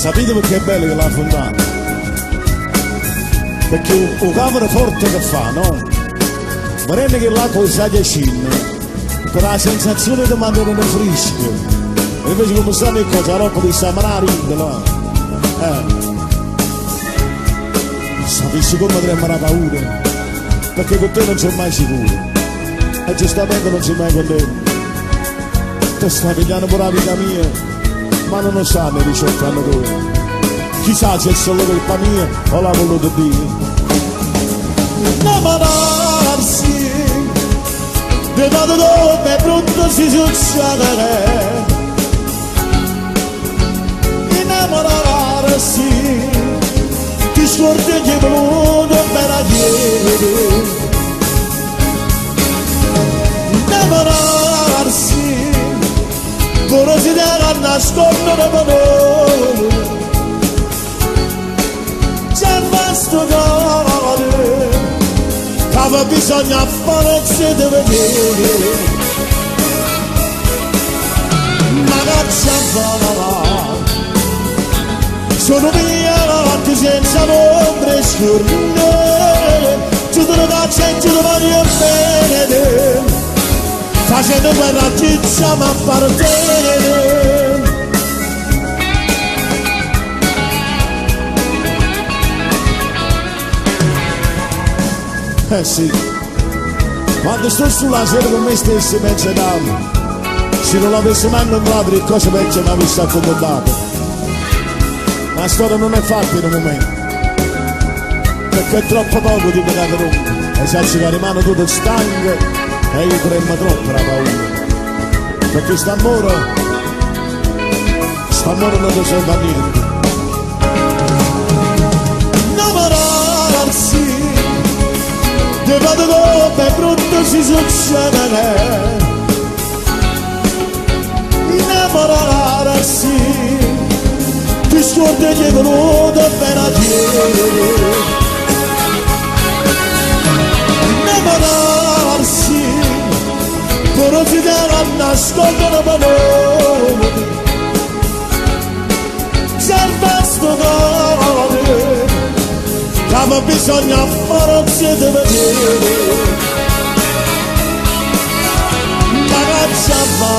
Sapete perché è bello che l'ha fondato? Perché un cavolo forte che fa, no? Ma rende che l'acqua si ghiacina per la sensazione di mantenere fresco. E invece come stanno qua, c'è la roba di samanare là. Sapessi come dovremmo avere paura, perché con te non sei mai sicuro. E giustamente non sei mai contento. Te stai pigliando pure la vita mia, ma non lo sanno di ciò che hanno tu. Chissà se è solo colpa mia o l'ha voluto Dio. Innamorarsi di modo come brutto si succede. Innamorarsi ti scordi che è voluto per la chiede. Innamorarsi curiosità che nascondono valore. C'è questo cuore che aveva bisogno a forza di vedere. Ma che c'è fa? Sono via senza ombre scurne, ci sono caccia e ci voglio bene, facendo guerra a chi siamo appartenere. Eh sì, quando sto sulla sedia con me stesso penso d'altro, se non l'avessi mai incontrato che cosa peggio mi avessi accomodato. Ma la storia non è fatta in un momento, perché è troppo poco di peccato lungo, e se ci rimane tutto stanco e io tremmo troppo la paura, perché st'amore non ti serve a niente. Innamorarsi di modo come brutto si succede. Innamorarsi ti scordi che è venuto per la chiede. Innamorarsi curiosità che nascondono valore. Serve sto cuore che aveva bisogno a forza di vedere. Ma che c'è fa?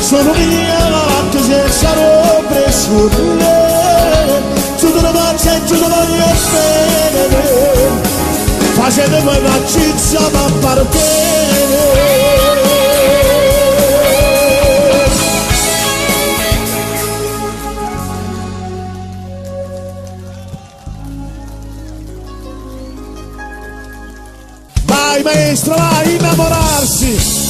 Sono via senza robe scurne, ci sono faccia e ci sono voglio bene, facendo quella ciccia ma appartenere. Vai maestro, vai, innamorarsi.